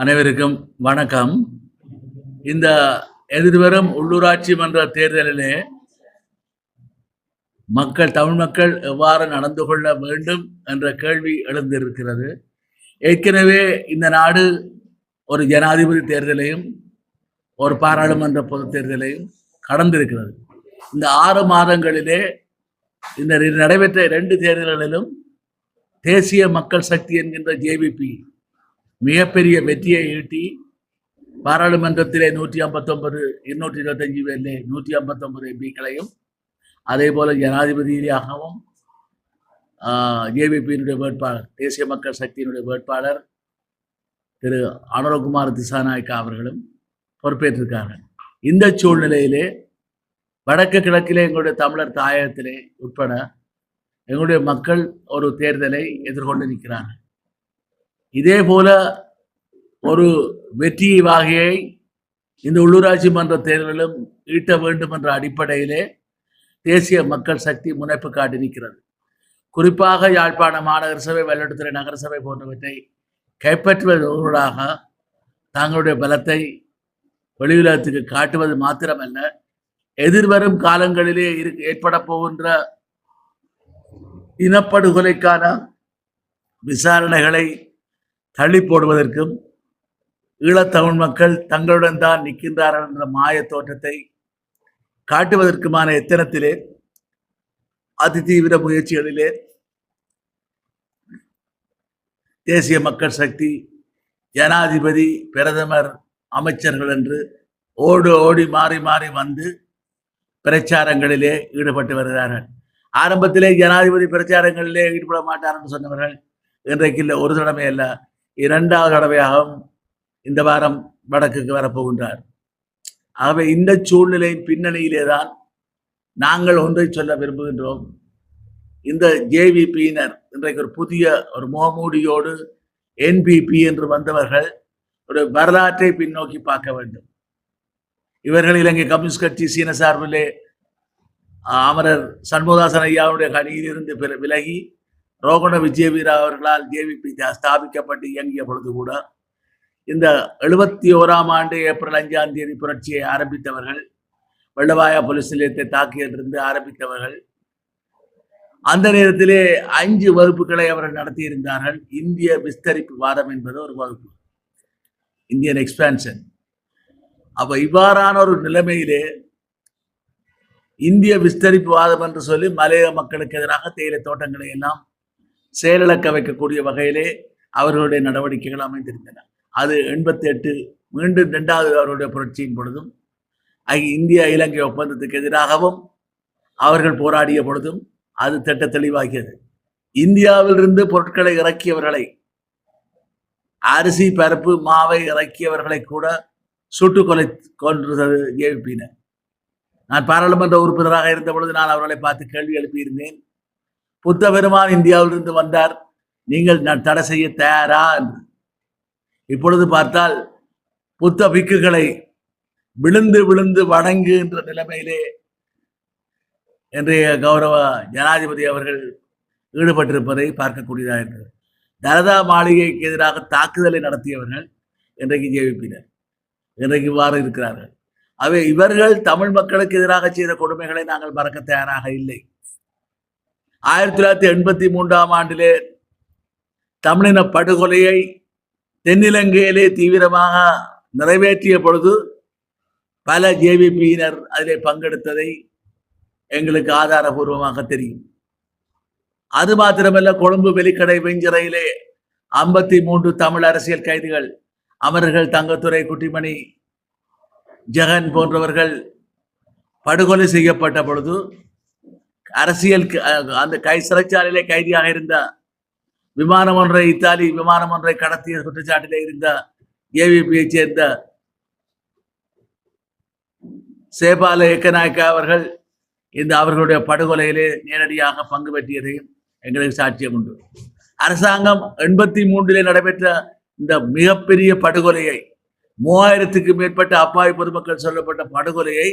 அனைவருக்கும் வணக்கம். இந்த எதிர்வரும் உள்ளூராட்சி மன்ற தேர்தலிலே தமிழ் மக்கள் எவ்வாறு நடந்து கொள்ள வேண்டும் என்ற கேள்வி எழுந்திருக்கிறது. ஏற்கனவே இந்த நாடு ஒரு ஜனாதிபதி தேர்தலையும் ஒரு பாராளுமன்ற பொதுத் தேர்தலையும் கடந்திருக்கிறது. இந்த 6 மாதங்களிலே இந்த நடைபெற்ற 2 தேர்தல்களிலும் தேசிய மக்கள் சக்தி என்கின்ற ஜேவிபி மிகப்பெரிய வெற்றியை ஈட்டி பாராளுமன்றத்திலே 159 225 பேரிலே 159 எம்பிக்களையும் அதே போல ஜனாதிபதியாகவும் ஜேவிபியினுடைய வேட்பாளர் தேசிய மக்கள் சக்தியினுடைய வேட்பாளர் திரு அனுரகுமார் திசாநாயக்கா அவர்களும் பொறுப்பேற்றிருக்கார்கள். இந்த சூழ்நிலையிலே வடக்கு கிழக்கிலே எங்களுடைய தமிழர் தாயகத்திலே உட்பட எங்களுடைய மக்கள் ஒரு தேர்தலை எதிர்கொண்டு நிற்கிறார்கள். இதே போல ஒரு வெற்றி வகையை இந்த உள்ளூராட்சி மன்ற தேர்தலிலும் ஈட்ட வேண்டும் என்ற அடிப்படையிலே தேசிய மக்கள் சக்தி முனைப்பு காட்டி நிற்கிறது. குறிப்பாக யாழ்ப்பாண மாநகர சபை, வெள்ளட்டுத்துறை நகர சபை போன்றவற்றை கைப்பற்றுவதூடாக தங்களுடைய பலத்தை வெளியுலகத்துக்கு காட்டுவது மாத்திரமல்ல, எதிர்வரும் காலங்களிலே ஏற்பட போகின்ற இனப்படுகொலைக்கான விசாரணைகளை தள்ளி போடுவதற்கும் ஈழத்தமிழ் மக்கள் தங்களுடன் தான் நிற்கின்றார்கள் என்ற மாய தோற்றத்தை காட்டுவதற்குமான எத்தனத்திலே அதிதீவிர முயற்சிகளிலே தேசிய மக்கள் சக்தி ஜனாதிபதி, பிரதமர், அமைச்சர்கள் என்று ஓடி மாறி மாறி வந்து பிரச்சாரங்களிலே ஈடுபட்டு வருகிறார்கள். ஆரம்பத்திலே ஜனாதிபதி பிரச்சாரங்களிலே ஈடுபட மாட்டார் என்று சொன்னவர்கள் இன்றைக்கு இல்லை, ஒரு தடவை அல்ல, 2வது தடவையாகவும் இந்த வாரம் வடக்குக்கு வரப்போகின்றார். ஆகவே இந்த சூழ்நிலையின் பின்னணியிலே தான் நாங்கள் ஒன்றை சொல்ல விரும்புகின்றோம். இந்த ஜேவிபியினர் இன்றைக்கு ஒரு புதிய ஒரு முகமூடியோடு என்பிபி என்று வந்தவர்கள் ஒரு வரலாற்றை பின்னோக்கி பார்க்க வேண்டும். இவர்கள் இலங்கை கம்யூனிஸ்ட் கட்சி சீன சார்பிலே அமரர் சண்முகதாசன் ஐயாவுடைய கணியிலிருந்து விலகி ரோகண விஜயவீரா அவர்களால் ஜேவிபி ஸ்தாபிக்கப்பட்டு இயங்கிய பொழுது கூட இந்த 71ஆம் ஆண்டு ஏப்ரல் 5ஆம் தேதி புரட்சியை ஆரம்பித்தவர்கள், வெள்ளவாயா போலீஸ் நிலையத்தை தாக்கியிலிருந்து ஆரம்பித்தவர்கள், அந்த நேரத்திலே 5 வகுப்புகளை அவர்கள் நடத்தியிருந்தார்கள். இந்திய விஸ்தரிப்பு வாதம் என்பது ஒரு வகுப்பு, இந்தியன் எக்ஸ்பான்ஷன். அப்ப இவ்வாறான ஒரு நிலைமையிலே இந்திய விஸ்தரிப்பு வாதம் என்று சொல்லி மலையக மக்களுக்கு எதிராக தேயிலை தோட்டங்களை எல்லாம் செயலிழக்க வைக்கக்கூடிய வகையிலே அவர்களுடைய நடவடிக்கைகள் அமைந்திருந்தன. அது 88 மீண்டும் 2வது அவருடைய புரட்சியின் பொழுதும் இந்திய இலங்கை ஒப்பந்தத்துக்கு எதிராகவும் அவர்கள் போராடிய பொழுதும் அது திட்ட தெளிவாகியது. இந்தியாவிலிருந்து பொருட்களை இறக்கியவர்களை, அரிசி பருப்பு மாவை இறக்கியவர்களை கூட சுட்டுக் கொன்றது ஜேவிபியினர். நான் பாராளுமன்ற உறுப்பினராக இருந்த பொழுது நான் அவர்களை பார்த்து கேள்வி எழுப்பியிருந்தேன். புத்த பெருமான் இந்தியாவிலிருந்து வந்தார், நீங்கள் தடை செய்ய தயாரா என்று. இப்பொழுது பார்த்தால் புத்த பிக்குகளை விழுந்து விழுந்து வணங்குகின்ற நிலைமையிலே இன்றைய கௌரவ ஜனாதிபதி அவர்கள் ஈடுபட்டிருப்பதை பார்க்கக்கூடியதாக இருக்கிறது. தலதா மாளிகைக்கு எதிராக தாக்குதலை நடத்தியவர்கள் இன்றைக்கு ஜேவிபியினர், இன்றைக்கு இவ்வாறு இருக்கிறார்கள். அவை இவர்கள் தமிழ் மக்களுக்கு எதிராக செய்த கொடுமைகளை நாங்கள் மறக்க தயாராக இல்லை. 1983ஆம் ஆண்டிலே தமிழின படுகொலையை தென்னிலங்கையிலே தீவிரமாக நிறைவேற்றிய பொழுது பல ஜேவிபியினர் அதிலே பங்கெடுத்ததை எங்களுக்கு ஆதாரபூர்வமாக தெரியும். அது மாத்திரமல்ல, கொழும்பு வெலிக்கடை வெஞ்சிறையிலே 53 தமிழ் அரசியல் கைதிகள், அமரர்கள் தங்கத்துறை, குட்டிமணி, ஜெகன் போன்றவர்கள் படுகொலை செய்யப்பட்ட பொழுது அரசியல் அந்த சிறைச்சாலையிலே கைதியாக இருந்த விமானம் ஒன்றை, இத்தாலி விமானம் ஒன்றை கடத்திய குற்றச்சாட்டிலே இருந்த ஏவிபியை சேர்ந்த சேபால ஏக்கநாயக்கா அவர்கள் இந்த அவர்களுடைய படுகொலையிலே நேரடியாக பங்கு பெற்றியதையும் எங்களுக்கு சாட்சியம் உண்டு. அரசாங்கம் 83 நடைபெற்ற இந்த மிகப்பெரிய படுகொலையை, 3000க்கும் மேற்பட்ட அப்பாவி பொதுமக்கள் சொல்லப்பட்ட படுகொலையை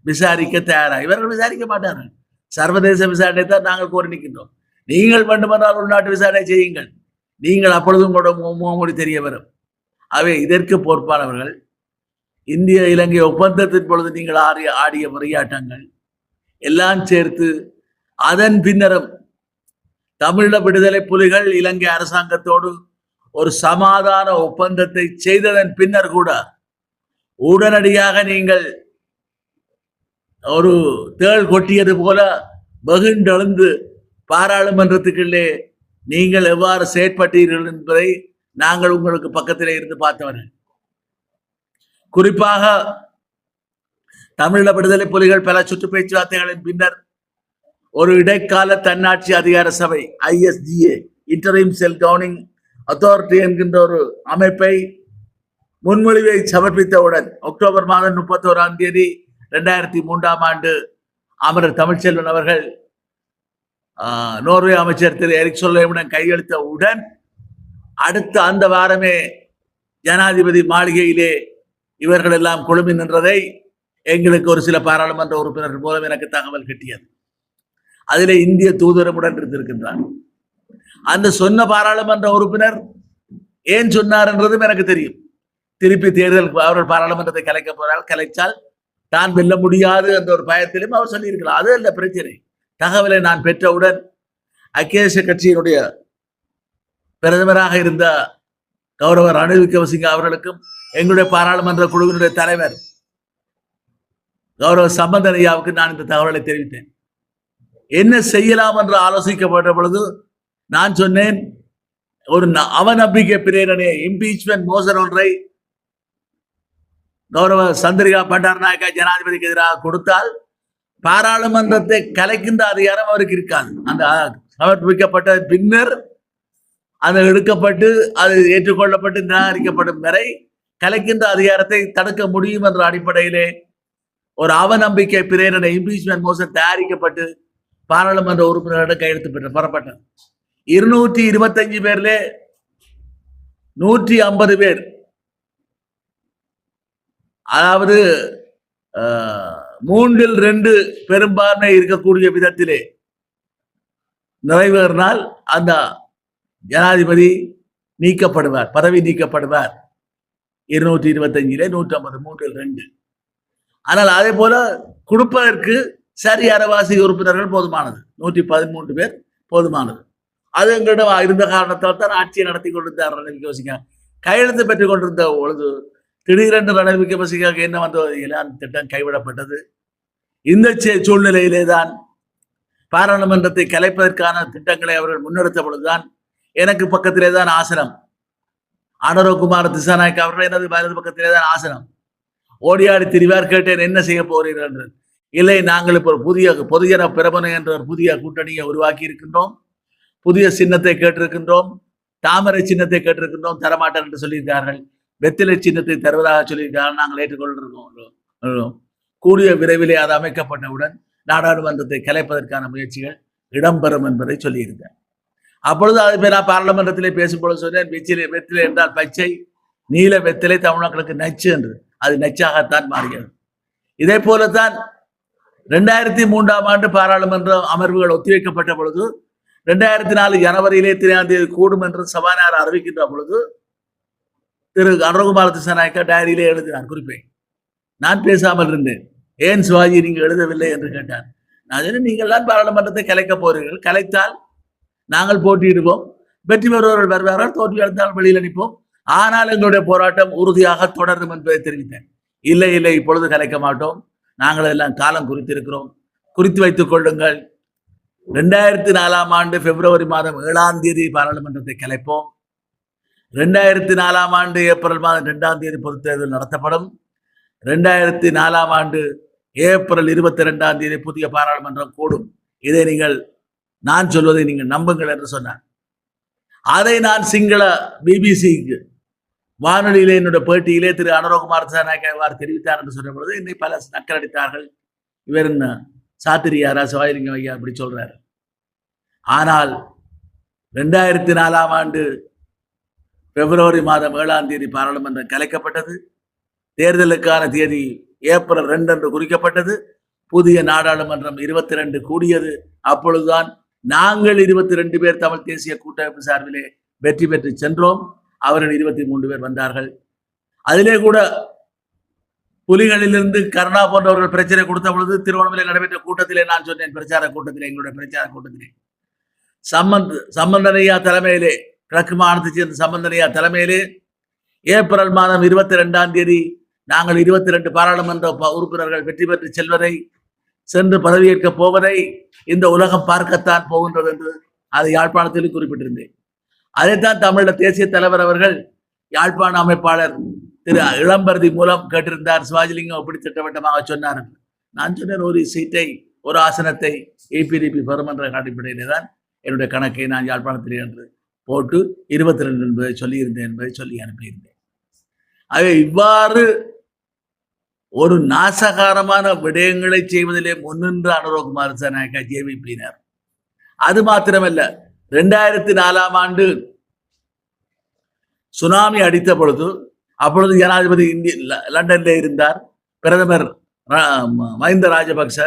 விசாரிக்க தயாரா? இவர்கள் விசாரிக்க மாட்டார்கள். சர்வதேச விசாரணை தான் நாங்கள் கோரி நிற்கின்றோம். நீங்கள் வேண்டுமென்றால் உள்நாட்டு விசாரணை செய்யுங்கள், நீங்கள் அப்பொழுதும் கூட முகமூடி தெரிய வரும். அவை இதற்கு பொறுப்பானவர்கள். இந்திய இலங்கை ஒப்பந்தத்தின் பொழுது நீங்கள் ஆடிய முறையாட்டங்கள் எல்லாம் சேர்த்து அதன் பின்னரும் தமிழீழ விடுதலை புலிகள் இலங்கை அரசாங்கத்தோடு ஒரு சமாதான ஒப்பந்தத்தை செய்ததன் பின்னர் கூட உடனடியாக நீங்கள் ஒரு தேள் கொட்டியது போல வெகுண்டெழுந்து பாராளுமன்றத்துக்குள்ளே நீங்கள் எவ்வாறு செயற்பட்டீர்கள் என்பதை நாங்கள் உங்களுக்கு பக்கத்திலே இருந்து பார்த்தவர்கள். குறிப்பாக தமிழீழ விடுதலை புலிகள் பல சுற்று பேச்சுவார்த்தைகளின் பின்னர் ஒரு இடைக்கால தன்னாட்சி அதிகார சபை ISGA இன்டரிம் செல் கவர்னிங் அத்தாரிட்டி என்கின்ற ஒரு அமைப்பை முன்மொழிவை சமர்ப்பித்தவுடன் அக்டோபர் மாதம் 31ஆம் தேதி 2003ஆம் ஆண்டு அமரர் தமிழ்ச்செல்வன் அவர்கள் நோர்வே அமைச்சர் திரு எரிக் சொல்லேவுடன் கையெழுத்தவுடன் அடுத்த அந்த வாரமே ஜனாதிபதி மாளிகையிலே இவர்கள் எல்லாம் குழுமி நின்றதை எங்களுக்கு ஒரு சில பாராளுமன்ற உறுப்பினர்கள் மூலம் எனக்கு தகவல் கிட்டியது. அதிலே இந்திய தூதரமுடன் இருந்திருக்கின்றார். அந்த சொன்ன பாராளுமன்ற உறுப்பினர் ஏன் சொன்னார் என்றதும் எனக்கு தெரியும். திருப்பி தேர்தல் அவர்கள் பாராளுமன்றத்தை கலைக்க போறால் கலைச்சால் தான் வெல்ல முடியாது என்ற ஒரு பயத்திலும் அவர் சொல்லியிருக்கலாம். அது அல்ல பிரச்சனை. தகவலை நான் பெற்றவுடன் ஐக்கிய தேசிய கட்சியினுடைய பிரதமராக இருந்த கௌரவர் ரணில் விக்ரமசிங்க அவர்களுக்கும் எங்களுடைய பாராளுமன்ற குழுவினுடைய தலைவர் கௌரவ சம்பந்தனையாவுக்கு நான் இந்த தகவலை தெரிவித்தேன். என்ன செய்யலாம் என்று ஆலோசிக்கப்பட்ட பொழுது நான் சொன்னேன், ஒரு அவநம்பிக்கை பிரேரணை இம்பீச்மெண்ட் மோசன் ஒன்றை கௌரவ சந்திரிகா பண்டாரநாயக்கா ஜனாதிபதிக்கு எதிராக கொடுத்தால் பாராளுமன்றத்தை கலைக்கின்ற அதிகாரம் அவருக்கு இருக்காது. அந்த சமர்ப்பிக்கப்பட்ட பின்னர் அது எடுக்கப்பட்டு அது ஏற்றுக்கொள்ளப்பட்டு நிராகரிக்கப்படும் வரை கலைக்கின்ற அதிகாரத்தை தடுக்க முடியும் என்ற அடிப்படையிலே ஒரு அவநம்பிக்கை பிரேரணை இம்பீச்மெண்ட் மோசன் தயாரிக்கப்பட்டு பாராளுமன்ற உறுப்பினர்களிடம் கையெழுத்து பெறப்பட்டது. 225 பேர்ல 150 பேர், அதாவது 3/2 பெரும்பான்மை இருக்கக்கூடிய விதத்திலே நிறைவேறினால் அந்த ஜனாதிபதி நீக்கப்படுவார், பதவி நீக்கப்படுவார். 225 150 3/2. ஆனால் அதே போல கொடுப்பதற்கு சரி அரவாசி உறுப்பினர்கள் போதுமானது, 113 பேர் போதுமானது. அது எங்களிடம் இருந்த காரணத்தால் தான் ஆட்சியை நடத்தி கொண்டிருந்தார் ரணில் விக்ரமசிங்க. கையெழுத்து பெற்றுக் கொண்டிருந்த பொழுது திடீரென்று ரணில் விக்ரமசிங்க என்ன வந்ததில் அந்த திட்டம் கைவிடப்பட்டது. இந்த சூழ்நிலையிலே தான் பாராளுமன்றத்தை கலைப்பதற்கான திட்டங்களை அவர்கள் முன்னெடுத்த பொழுதுதான் எனக்கு பக்கத்திலே தான் ஆசனம், அனுரகுமார் திசாநாயக் அவர்கள் எனது வலது பக்கத்திலே தான் ஆசனம். ஓடியாடி திரிவார். கேட்டேன், என்ன செய்ய போகிறீர்கள் என்று. இல்லை, நாங்கள் இப்போ புதிய பொதுஜன பிரபனை என்ற ஒரு புதிய கூட்டணியை உருவாக்கி இருக்கின்றோம், புதிய சின்னத்தை கேட்டிருக்கின்றோம், தாமரை சின்னத்தை கேட்டிருக்கின்றோம், தரமாட்டேன் என்று சொல்லியிருக்கார்கள். வெத்திலை சின்னத்தை தருவதாக சொல்லியிருக்கார்கள், நாங்கள் ஏற்றுக்கொண்டிருக்கோம். கூடிய விரைவிலே அது அமைக்கப்பட்டவுடன் நாடாளுமன்றத்தை கலைப்பதற்கான முயற்சிகள் இடம்பெறும் என்பதை சொல்லியிருந்தேன். அப்பொழுது அது நான் பாராளுமன்றத்திலே பேசும்பொழுது சொன்னேன், வெத்திலை என்றால் பச்சை, நீல வெத்திலை தமிழ்நாட்டுக்கு நச்சு என்று. அது நச்சாகத்தான் மாறியது. இதே போலத்தான் 2003ஆம் ஆண்டு பாராளுமன்ற அமர்வுகள் ஒத்திவைக்கப்பட்ட பொழுது 2004 ஜனவரியிலே 3 கூடும் என்று சபாநாயகர் அறிவிக்கின்ற பொழுது திரு அனுரகுமார் திசாநாயக்கா டைரியிலே எழுதினார் குறிப்பை. நான் பேசாமல் இருந்தேன். ஏன் சிவாஜி நீங்க எழுதவில்லை என்று கேட்டார். நான் சொன்னேன், நீங்கள் தான் பாராளுமன்றத்தை கலைக்க போறீர்கள், கலைத்தால் நாங்கள் போட்டியிடுவோம், வெற்றி பெறுபவர்கள் வருவார்கள், தோல்வி அடைந்தால் வெளியில் அனுப்போம், ஆனால் எங்களுடைய போராட்டம் உறுதியாக தொடரும் என்பதை தெரிவித்தேன். இல்லை இல்லை, இப்பொழுது கலைக்க மாட்டோம், நாங்கள் எல்லாம் காலம் குறித்திருக்கிறோம், குறித்து வைத்துக் கொள்ளுங்கள். 2004ஆம் ஆண்டு பிப்ரவரி மாதம் 7ஆம் தேதி பாராளுமன்றத்தை கலைப்போம். 2004ஆம் ஆண்டு ஏப்ரல் மாதம் 2ஆம் தேதி பொதுத் தேர்தல் நடத்தப்படும். 2004ஆம் ஆண்டு ஏப்ரல் 22ஆம் தேதி புதிய பாராளுமன்றம் கூடும். இதை நான் சொல்வதை நீங்கள் நம்புங்கள் என்று சொன்னார். அதை நான் சிங்கள பிபிசிக்கு வானொலியிலே என்னுடைய பேட்டியிலே திரு அனுரகுமார் திசாநாயக்கா தெரிவித்தார் என்று சொன்ன பொழுது என்னை பல நக்கலடித்தார்கள். இவர் என்ன சாத்திரியாரா, சிவாஜிலிங்கம் ஐயா அப்படி சொல்றாரு. ஆனால் 2004ஆம் ஆண்டு பிப்ரவரி மாதம் 7ஆம் தேதி பாராளுமன்றம் கலைக்கப்பட்டது. தேர்தலுக்கான தேதி ஏப்ரல் 2 என்று குறிக்கப்பட்டது. புதிய நாடாளுமன்றம் 22 கூடியது. அப்பொழுதுதான் நாங்கள் 22 பேர் தமிழ் தேசிய கூட்டமைப்பு சார்பிலே வெற்றி பெற்று சென்றோம். அவர்கள் 23 பேர் வந்தார்கள். அதிலே கூட புலிகளிலிருந்து கருணா போன்றவர்கள் பிரச்சனை கொடுத்த பொழுது திருவண்ணாமலை நடைபெற்ற கூட்டத்திலே நான் சொன்னேன், பிரச்சார கூட்டத்திலே, எங்களுடைய பிரச்சார கூட்டத்திலே சம்பந்தனையா தலைமையிலே, கிழக்கு மாகாணத்தைச் சேர்ந்த சம்பந்தனையா தலைமையிலே ஏப்ரல் மாதம் 22ஆம் தேதி நாங்கள் 22 பாராளுமன்ற உறுப்பினர்கள் வெற்றி பெற்று செல்வதை, சென்று பதவியேற்க போவதை இந்த உலகம் பார்க்கத்தான் போகின்றது என்று அதை யாழ்ப்பாணத்தில் குறிப்பிட்டிருந்தேன். அதைத்தான் தமிழக தேசிய தலைவர் அவர்கள் யாழ்ப்பாண அமைப்பாளர் திரு இளம்பரதி மூலம் கேட்டிருந்தார். சிவாஜிலிங்கம் எப்படி திட்டவட்டமாக சொன்னார். நான் சொன்னேன், ஒரு சீட்டை, ஒரு ஆசனத்தை ஏபிடிபி பெறும் என்ற அடிப்படையிலே தான் என்னுடைய கணக்கை நான் யாழ்ப்பாணத்தில் என்று போட்டு 22 என்பதை சொல்லியிருந்தேன் என்பதை சொல்லி அனுப்பியிருந்தேன். ஆகவே இவ்வாறு ஒரு நாசகாரமான விடயங்களை செய்வதிலே முன்னின்ற அனுரகுமார் திசாநாயக்கா ஜேவிபியினர். அது மாத்திரமல்ல, 2004ஆம் ஆண்டு சுனாமி அடித்த பொழுது, அப்பொழுது ஜனாதிபதி லண்டனிலே இருந்தார், பிரதமர் மஹிந்த ராஜபக்ச.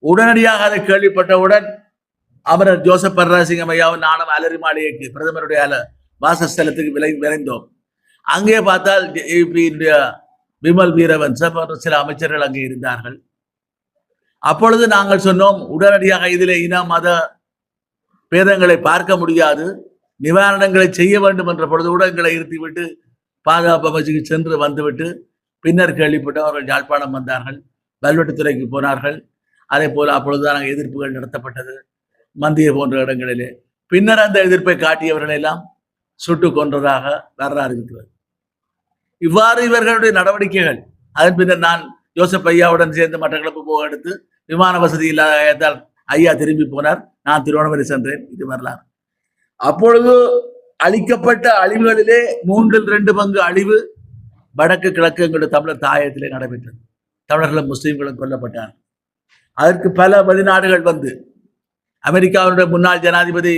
உடனடியாக அதை கேள்விப்பட்டவுடன் அமரர் ஜோசப் பர்ராசிங்கம் ஐயாவும் நானும் அலரி மாளிகைக்கு, பிரதமருடைய வாசஸ்தலத்துக்கு விரைந்தோம். அங்கே பார்த்தால் விமல் வீரவன்ச போன்ற சில அமைச்சர்கள் அங்கே இருந்தார்கள். அப்பொழுது நாங்கள் சொன்னோம், உடனடியாக இதிலே இன மத பேதங்களை பார்க்க முடியாது, நிவாரணங்களை செய்ய வேண்டும் என்ற பொழுது கூட எங்களை இருத்திவிட்டு பாதுகாப்பு அமைச்சுக்கு சென்று வந்துவிட்டு பின்னர் கேள்விப்பட்டு அவர்கள் யாழ்ப்பாணம் வந்தார்கள், கல்வெட்டுத்துறைக்கு போனார்கள். அதே போல அப்பொழுதுதான் அங்கே எதிர்ப்புகள் நடத்தப்பட்டது மந்திய போன்ற இடங்களிலே. பின்னர் அந்த எதிர்ப்பை காட்டியவர்கள் எல்லாம் சுட்டு கொன்றதாக வரலாறு இருக்கிறது. இவ்வாறு இவர்களுடைய நடவடிக்கைகள். அதன் பின்னர் நான் ஜோசப் ஐயாவுடன் சேர்ந்து மட்டக்களப்பு போக எடுத்து விமான வசதி இல்லாத ஐயா திரும்பி போனார், நான் திருவண்ணாமலை சென்றேன். இது வரலாறு. அப்பொழுது அளிக்கப்பட்ட அழிவுகளிலே 3/2 பங்கு அழிவு வடக்கு கிழக்கு எங்களுடைய தமிழர் தாயத்திலே நடைபெற்றது. தமிழர்களும் முஸ்லீம்களும் கொல்லப்பட்டார். அதற்கு பல வெளிநாடுகள் வந்து, அமெரிக்காவுடைய முன்னாள் ஜனாதிபதி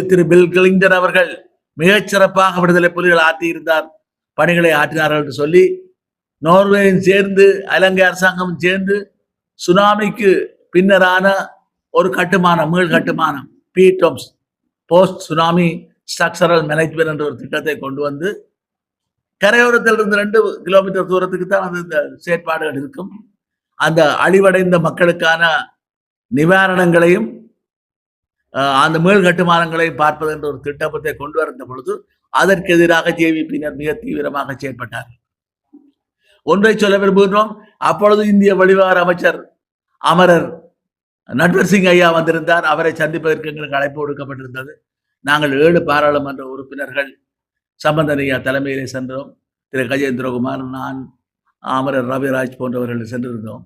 திரு பில் கிளிங்டன் அவர்கள் மிகச்சிறப்பாக விடுதலை புலிகள் ஆற்றியிருந்தார், பணிகளை ஆற்றினார்கள் என்று சொல்லி நோர்வேயும் சேர்ந்து இலங்கை அரசாங்கம் சேர்ந்து சுனாமிக்கு பின்னரான ஒரு கட்டுமானம், மீள் கட்டுமானம், பிடோம்ஸ், போஸ்ட் சுனாமி ஸ்ட்ரக்சரல் மேனேஜ்மெண்ட் என்ற ஒரு திட்டத்தை கொண்டு வந்து கரையோரத்தில் இருந்து 2 கிலோமீட்டர் தூரத்துக்கு தான் அந்த செயற்பாடுகள் இருக்கும். அந்த அழிவடைந்த மக்களுக்கான நிவாரணங்களையும் அந்த மீள் கட்டுமானங்களையும் பார்ப்பது என்ற ஒரு திட்டத்தை கொண்டு வந்த பொழுது அதற்கு எதிராக ஜேவிபியினர் மிக தீவிரமாக செயற்பட்டார். ஒன்றை சொல்ல விரும்புகிறோம், அப்பொழுது இந்திய வெளிவிவகார அமைச்சர் அமரர் நட்வர் சிங் ஐயா வந்திருந்தார். அவரை சந்திப்பதற்கு எங்களுக்கு அழைப்பு கொடுக்கப்பட்டிருந்தது. நாங்கள் 7 பாராளுமன்ற உறுப்பினர்கள் சம்பந்தன் ஐயா தலைமையிலே சென்றோம். திரு கஜேந்திரகுமார், நான், அமரர் ரவிராஜ் போன்றவர்கள் சென்றிருந்தோம்.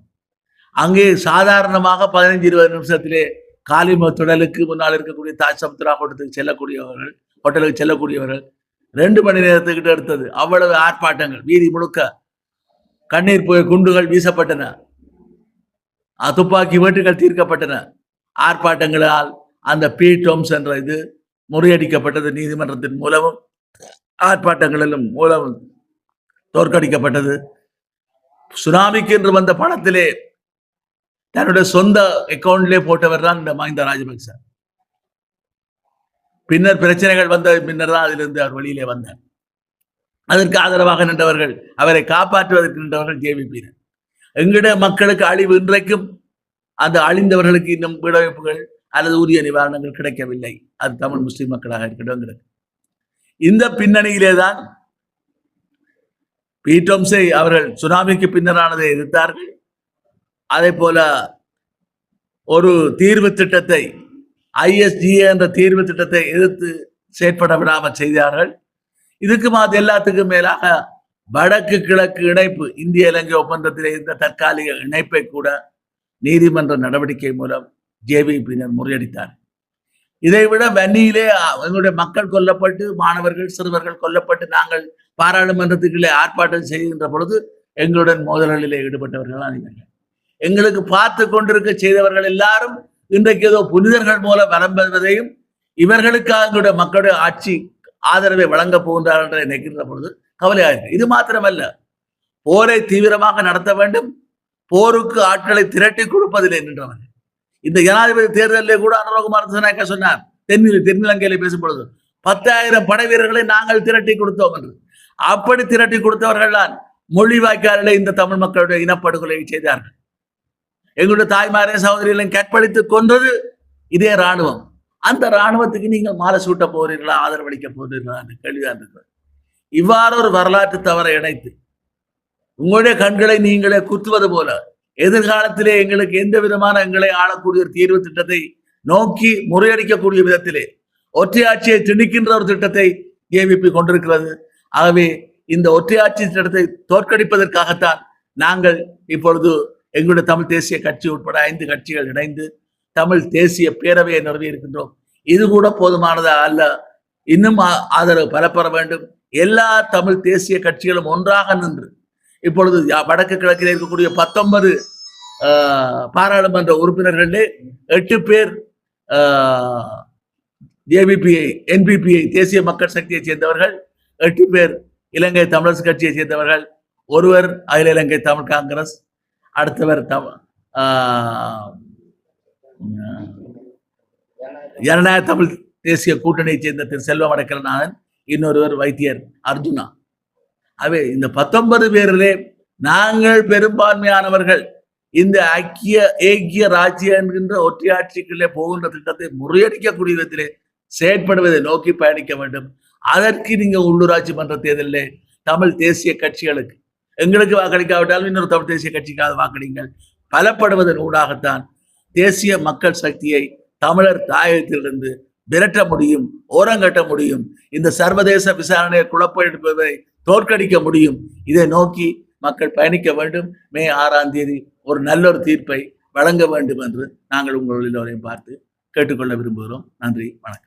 அங்கே சாதாரணமாக 15-20 நிமிஷத்திலே காலிமுகத்திடலுக்கு முன்னால் இருக்கக்கூடிய தாஜ் சமுத்திரா ஹோட்டலுக்கு செல்லக்கூடியவர்கள் 2 மணி நேரத்துக்கிட்ட எடுத்தது. அவ்வளவு ஆர்ப்பாட்டங்கள், வீதி முழுக்க கண்ணீர் போய் குண்டுகள் வீசப்பட்டன, துப்பாக்கி வேட்டுகள் தீர்க்கப்பட்டன. ஆர்ப்பாட்டங்களால் அந்த பிடோம்ஸ் என்ற இது முறியடிக்கப்பட்டது. நீதிமன்றத்தின் மூலமும் ஆர்ப்பாட்டங்களிலும் மூலமும் தோற்கடிக்கப்பட்டது. சுனாமிக்கு என்று வந்த பணத்திலே தன்னுடைய சொந்த அக்கௌண்ட்லே போட்டவர் தான் இந்த மஹிந்த ராஜபக்ச. பின்னர் பிரச்சனைகள் வந்த பின்னர் தான் அதிலிருந்து அவர் வெளியிலே வந்தார். அதற்கு ஆதரவாக நின்றவர்கள், அவரை காப்பாற்றுவதற்கு நின்றவர்கள் ஜேவிபியினர். எங்களுடைய மக்களுக்கு அழிவு இன்றைக்கும் அந்த அழிந்தவர்களுக்கு இன்னும் விடுவிப்புகள் அல்லது உரிய நிவாரணங்கள் கிடைக்கவில்லை. அது தமிழ் முஸ்லிம் மக்களாக இருக்கட்டும். இந்த பின்னணியிலே தான் பீட்டோம்ஸை அவர்கள் சுனாமிக்கு பின்னரானதை எதிர்த்தார்கள். அதே போல ஒரு தீர்வு திட்டத்தை, ISGA என்ற தீர்வு திட்டத்தை எதிர்த்து செயற்பட விடாமல் செய்தார்கள். இதுக்கு எல்லாத்துக்கும் மேலாக வடக்கு கிழக்கு இணைப்பு, இந்திய இலங்கை ஒப்பந்தத்தில் இருந்த தற்காலிக இணைப்பை கூட நீதிமன்ற நடவடிக்கை மூலம் ஜேவிபியினர் முறியடித்தார். இதைவிட வன்னியிலே எங்களுடைய மக்கள் கொல்லப்பட்டு, மாணவர்கள் சிறுவர்கள் கொல்லப்பட்டு நாங்கள் பாராளுமன்றத்துக்குள்ளே ஆர்ப்பாட்டம் செய்கின்ற பொழுது எங்களுடன் மோதல்களிலே ஈடுபட்டவர்கள் அனைவர்கள். எங்களுக்கு பார்த்து கொண்டிருக்க செய்தவர்கள் எல்லாரும் இன்றைக்கு ஏதோ புனிதர்கள் மூலம் வரம்பெறுவதையும் இவர்களுக்காக எங்களுடைய மக்களுடைய ஆட்சி ஆதரவை வழங்க போகின்றார்கள் என்று நினைக்கின்ற பொழுது கவலையாக. இது மாத்திரமல்ல, போரை தீவிரமாக நடத்த வேண்டும், போருக்கு ஆட்களை திரட்டி கொடுப்பதில்லை நின்றவர்கள். இந்த ஜனாதிபதி தேர்தலிலே கூட அனுரகுமார் திசாநாயக்கா சொன்னார், தென்னிலங்கையிலே பேசும் பொழுது 10,000 படை வீரர்களை நாங்கள் திரட்டி கொடுத்தோம் என்று. அப்படி திரட்டி கொடுத்தவர்கள் தான் மொழி வாய்க்காலிலே இந்த தமிழ் மக்களுடைய இனப்படுகொலை செய்தார்கள். எங்களுடைய தாய்மாரே சகோதரிகளையும் கற்பழித்து கொன்றது இதே ராணுவம். அந்த ராணுவத்துக்கு நீங்கள் மாலை சூட்ட போகிறீர்களா, ஆதரவளிக்க போகிறீர்களா என்று கேள்விதான் இருக்கிறது. இவ்வாறு ஒரு வரலாற்று தவறை இணைத்து உங்களுடைய கண்களை நீங்களே குத்துவது போல எதிர்காலத்திலே எங்களுக்கு எந்த விதமான எங்களை ஆளக்கூடிய ஒரு தீர்வு திட்டத்தை நோக்கி முறியடிக்கக்கூடிய விதத்திலே ஒற்றையாட்சியை திணிக்கின்ற ஒரு திட்டத்தை ஏவிபி கொண்டிருக்கிறது. ஆகவே இந்த ஒற்றையாட்சி திட்டத்தை தோற்கடிப்பதற்காகத்தான் நாங்கள் இப்பொழுது எங்களுடைய தமிழ் தேசிய கட்சி உட்பட 5 கட்சிகள் இணைந்து தமிழ் தேசிய பேரவையை நிறுவி இருக்கின்றோம். இது கூட போதுமானதா அல்ல, இன்னும் ஆதரவு பலப்பெற வேண்டும். எல்லா தமிழ் தேசிய கட்சிகளும் ஒன்றாக நின்று இப்பொழுது வடக்கு கிழக்கில் இருக்கக்கூடிய 19 பாராளுமன்ற உறுப்பினர்களே 8 பேர் ஜேவிபிஐ என்பிபிஐ தேசிய மக்கள் சக்தியை சேர்ந்தவர்கள், 8 பேர் இலங்கை தமிழரசு கட்சியை சேர்ந்தவர்கள், ஒருவர் அகில இலங்கை தமிழ் காங்கிரஸ், அடுத்தவர் ஜனநாயக தமிழ் தேசிய கூட்டணியை சேர்ந்த திரு செல்வம் அடைக்கலநாதன், இன்னொருவர் வைத்தியர் அர்ஜுனா. அவை இந்த 19 பேரிலே நாங்கள் பெரும்பான்மையானவர்கள் இந்த ஏக்கிய ராஜ்ய என்கின்ற ஒற்றையாட்சிக்குள்ளே போகின்ற திட்டத்தை முறியடிக்கக்கூடிய விதத்திலே செயற்படுவதை நோக்கி பயணிக்க வேண்டும். அதற்கு நீங்க உள்ளூராட்சி மன்ற தேர்தலிலே தமிழ் தேசிய கட்சிகளுக்கு, எங்களுக்கு வாக்களிக்காவிட்டாலும் இன்னொரு தமிழ் தேசிய கட்சிக்காக வாக்களிங்கள், பலப்படுவதன் ஊடாகத்தான் தேசிய மக்கள் சக்தியை தமிழர் தாயகத்திலிருந்து விரட்ட முடியும், ஓரங்கட்ட முடியும், இந்த சர்வதேச விசாரணையை குழப்ப தோற்கடிக்க முடியும். இதை நோக்கி மக்கள் பயணிக்க வேண்டும். மே 6ஆம் தேதி ஒரு நல்லொரு தீர்ப்பை வழங்க வேண்டும் என்று நாங்கள் உங்கள் எல்லோரையும் பார்த்து கேட்டுக்கொள்ள விரும்புகிறோம். நன்றி, வணக்கம்.